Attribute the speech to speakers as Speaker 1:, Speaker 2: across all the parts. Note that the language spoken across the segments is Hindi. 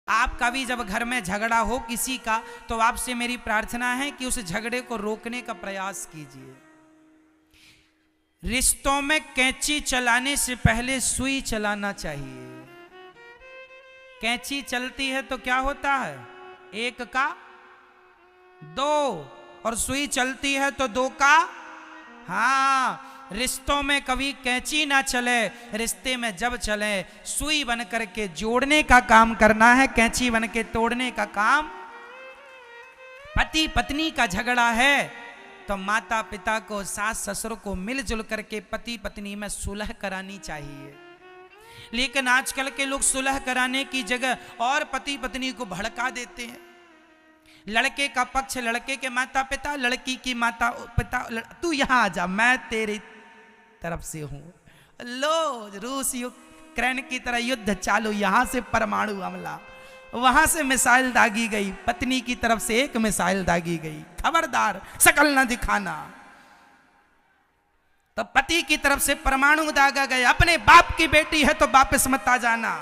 Speaker 1: आपका भी जब घर में झगड़ा हो किसी का, तो आपसे मेरी प्रार्थना है कि उस झगड़े को रोकने का प्रयास कीजिए। रिश्तों में कैंची चलाने से पहले सुई चलाना चाहिए। कैंची चलती है तो क्या होता है, एक का दो, और सुई चलती है तो दो का। हाँ, रिश्तों में कभी कैंची ना चले, रिश्ते में जब चले सुई बन करके जोड़ने का काम करना है, कैंची बन के तोड़ने का काम। पति पत्नी का झगड़ा है तो माता पिता को, सास ससुर को मिलजुल करके पति पत्नी में सुलह करानी चाहिए। लेकिन आजकल के लोग सुलह कराने की जगह और पति पत्नी को भड़का देते हैं। लड़के का पक्ष लड़के के माता पिता, लड़की की माता पिता, तू यहां आ जा, मैं तेरी तरफ से हूं। लो, रूस यूक्रेन की तरह युद्ध चालू, यहां से परमाणु हमला, वहां से मिसाइल दागी गई, पत्नी की तरफ से एक मिसाइल दागी गई, खबरदार शकल न दिखाना। तो पति की तरफ से परमाणु दागा गया, अपने बाप की बेटी है तो वापस मत आ जाना।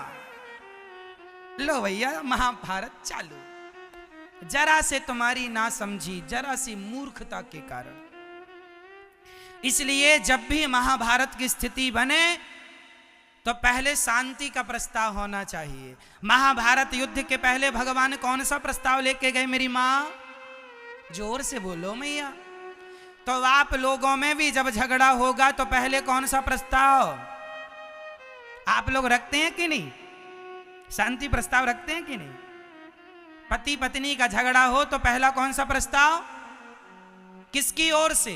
Speaker 1: लो भैया, महाभारत चालू। जरा से तुम्हारी ना समझी, जरा सी मूर्खता के कारण। इसलिए जब भी महाभारत की स्थिति बने तो पहले शांति का प्रस्ताव होना चाहिए। महाभारत युद्ध के पहले भगवान कौन सा प्रस्ताव लेके गए मेरी मां? जोर से बोलो मैया। तो आप लोगों में भी जब झगड़ा होगा तो पहले कौन सा प्रस्ताव आप लोग रखते हैं कि नहीं? शांति प्रस्ताव रखते हैं कि नहीं? पति पत्नी का झगड़ा हो तो पहला कौन सा प्रस्ताव, किसकी ओर से,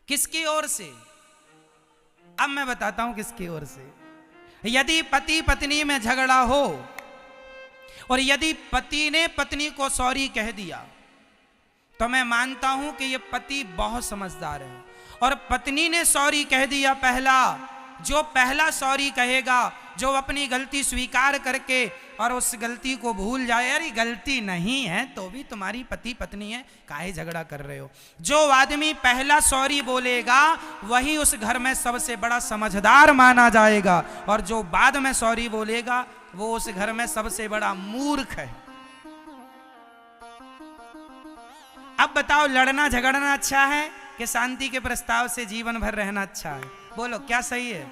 Speaker 1: किसकी ओर से? अब मैं बताता हूं किसकी ओर से। यदि पति पत्नी में झगड़ा हो और यदि पति ने पत्नी को सॉरी कह दिया तो मैं मानता हूं कि यह पति बहुत समझदार है। और पत्नी ने सॉरी कह दिया पहला, जो पहला सॉरी कहेगा, जो अपनी गलती स्वीकार करके और उस गलती को भूल जाए, अरे गलती नहीं है तो भी तुम्हारी पति पत्नी है, काहे झगड़ा कर रहे हो, जो आदमी पहला सॉरी बोलेगा वही उस घर में सबसे बड़ा समझदार माना जाएगा, और जो बाद में सॉरी बोलेगा वो उस घर में सबसे बड़ा मूर्ख है। अब बताओ, लड़ना झगड़ना अच्छा है कि शांति के प्रस्ताव से जीवन भर रहना अच्छा है? बोलो क्या सही है?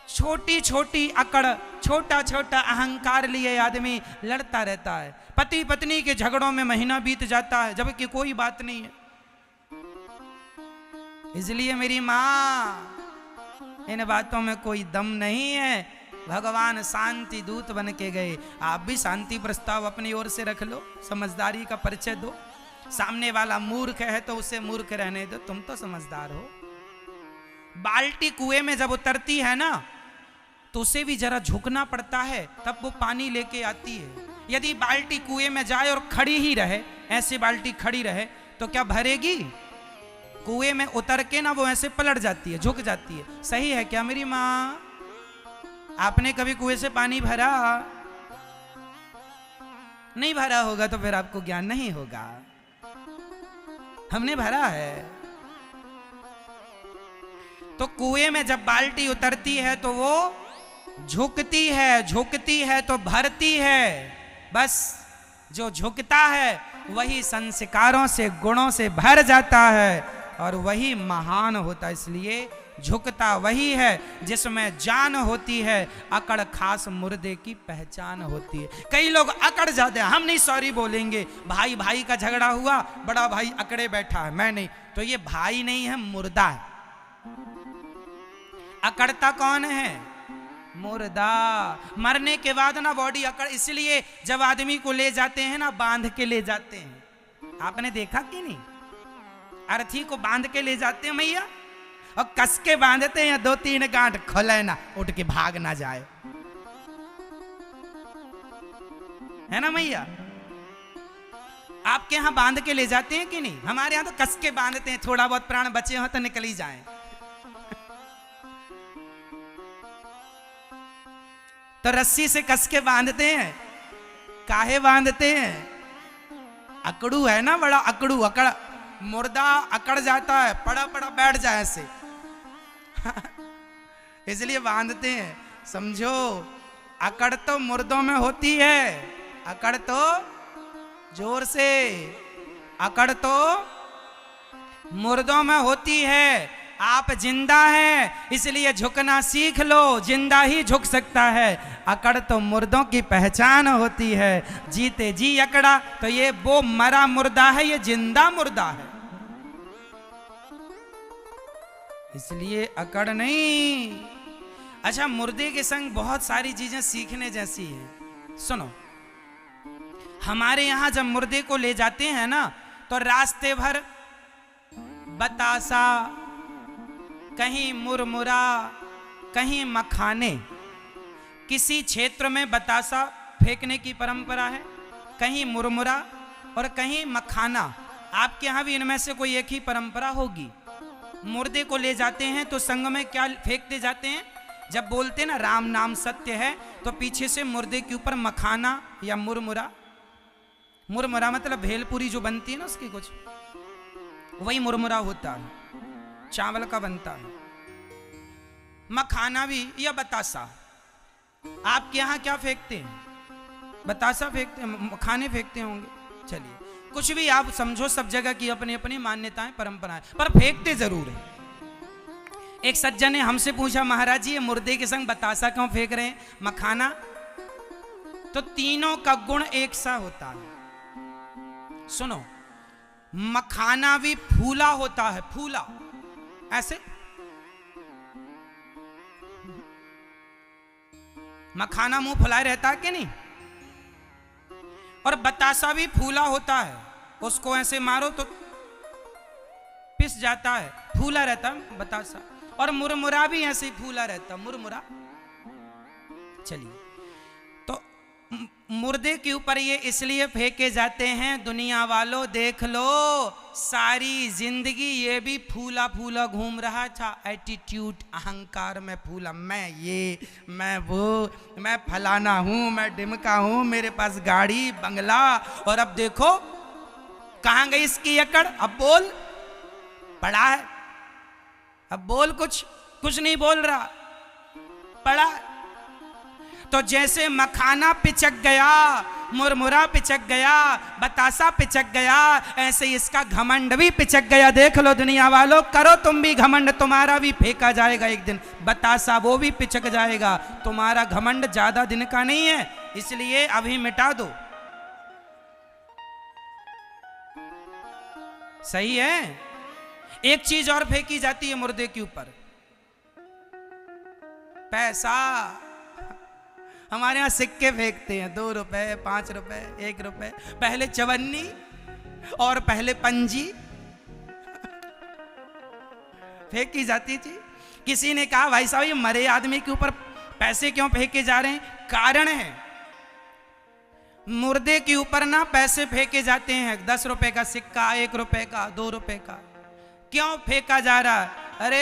Speaker 1: छोटी छोटी अकड़, छोटा छोटा अहंकार लिए आदमी लड़ता रहता है। पति पत्नी के झगड़ों में महीना बीत जाता है जबकि कोई बात नहीं है। इसलिए मेरी मां, इन बातों में कोई दम नहीं है। भगवान शांति दूत बन के गए। आप भी शांति प्रस्ताव अपनी ओर से रख लो, समझदारी का परिचय दो। सामने वाला मूर्ख है तो उसे मूर्ख रहने दो, तुम तो समझदार हो। बाल्टी कुएं में जब उतरती है ना तो उसे भी जरा झुकना पड़ता है, तब वो पानी लेके आती है। यदि बाल्टी कुएं में जाए और खड़ी ही रहे, ऐसे बाल्टी खड़ी रहे, तो क्या भरेगी? कुएं में उतर के ना वो ऐसे पलट जाती है, झुक जाती है। सही है क्या मेरी मां? आपने कभी कुएं से पानी भरा? नहीं भरा होगा तो फिर आपको ज्ञान नहीं होगा। हमने भरा है। तो कुएं में जब बाल्टी उतरती है तो वो झुकती है, झुकती है तो भरती है। बस जो झुकता है वही संस्कारों से, गुणों से भर जाता है और वही महान होता है। इसलिए झुकता वही है जिसमें जान होती है, अकड़ खास मुर्दे की पहचान होती है। कई लोग अकड़ जाते हैं, हम नहीं सॉरी बोलेंगे। भाई भाई का झगड़ा हुआ, बड़ा भाई अकड़े बैठा है, मैं नहीं, तो ये भाई नहीं है, मुर्दा है। अकड़ता कौन है? मुर्दा। मरने के बाद ना बॉडी अकड़, इसलिए जब आदमी को ले जाते हैं ना, बांध के ले जाते हैं। आपने देखा कि नहीं? अर्थी को बांध के ले जाते हैं मैया, और कस के बांधते हैं, 2-3 गांठ खोले ना, उठ के भाग ना जाए, है ना मैया? आपके यहां बांध के ले जाते हैं कि नहीं? हमारे यहां तो कस के बांधते हैं, थोड़ा बहुत प्राण बचे हो तो निकल ही जाए। तो रस्सी से कस के बांधते हैं। काहे बांधते हैं? अकड़ू है ना, बड़ा अकड़ू, अकड़, मुर्दा अकड़ जाता है, पड़ा पड़ा बैठ जाए ऐसे इसलिए बांधते हैं। समझो, अकड़ तो मुर्दों में होती है, अकड़ तो जोर से, अकड़ तो मुर्दों में होती है। आप जिंदा हैं इसलिए झुकना सीख लो, जिंदा ही झुक सकता है। अकड़ तो मुर्दों की पहचान होती है। जीते जी अकड़ा तो ये वो मरा मुर्दा है, ये जिंदा मुर्दा है। इसलिए अकड़ नहीं। अच्छा, मुर्दे के संग बहुत सारी चीजें सीखने जैसी है। सुनो, हमारे यहां जब मुर्दे को ले जाते हैं ना तो रास्ते भर बतासा, कहीं मुरमुरा, कहीं मखाने। किसी क्षेत्र में बतासा फेंकने की परंपरा है, कहीं मुरमुरा और कहीं मखाना। आपके यहां भी इनमें से कोई एक ही परंपरा होगी। मुर्दे को ले जाते हैं तो संग में क्या फेंकते जाते हैं? जब बोलते ना राम नाम सत्य है तो पीछे से मुर्दे के ऊपर मखाना या मुरमुरा, मुरमुरा मतलब भेलपुरी जो बनती है ना उसकी कुछ, वही मुरमुरा होता है, चावल का बनता है। मखाना भी या बतासा। आपके यहां क्या फेंकते हैं? बतासा फेंकते हैं, मखाने फेंकते होंगे। चलिए, कुछ भी आप समझो, सब जगह की अपनी अपनी मान्यताएं परंपराएं, पर फेंकते जरूर है। एक सज्जन ने हमसे पूछा, महाराज जी ये मुर्दे के संग बतासा क्यों फेंक रहे हैं, मखाना? तो तीनों का गुण एक सा होता है। सुनो, मखाना भी फूला होता है, फूला ऐसे। मखाना मुंह फुलाए रहता है कि नहीं? और बतासा भी फूला होता है, उसको ऐसे मारो तो पिस जाता है, फूला रहता है बतासा। और मुरमुरा भी ऐसे ही फूला रहता, मुरमुरा। चलिए, तो मुर्दे के ऊपर ये इसलिए फेंके जाते हैं, दुनिया वालों देख लो, सारी जिंदगी ये भी फूला फूला घूम रहा था। एटीट्यूड, अहंकार में फूला, मैं ये, मैं वो, मैं फलाना हूं, मैं डिमका हूं, मेरे पास गाड़ी बंगला। और अब देखो कहां गई इसकी अकड़। अब बोल, पड़ा है, अब बोल, कुछ नहीं बोल रहा, पड़ा। तो जैसे मखाना पिचक गया, मुरमुरा पिचक गया, बतासा पिचक गया, ऐसे इसका घमंड भी पिचक गया। देख लो दुनिया वालों, करो तुम भी घमंड, तुम्हारा भी फेंका जाएगा एक दिन बतासा, वो भी पिचक जाएगा। तुम्हारा घमंड ज्यादा दिन का नहीं है, इसलिए अभी मिटा दो। सही है। एक चीज और फेंकी जाती है मुर्दे के ऊपर, पैसा। हमारे यहां सिक्के फेंकते हैं, 2 रुपए, 5 रुपए, 1 रुपए, पहले चवन्नी और पहले पंजी फेंकी जाती थी। किसी ने कहा, भाई साहब ये मरे आदमी के ऊपर पैसे क्यों फेंके जा रहे हैं? कारण है, मुर्दे के ऊपर ना पैसे फेंके जाते हैं। 10 रुपए का सिक्का, 1 रुपए का, 2 रुपए का, क्यों फेंका जा रहा है?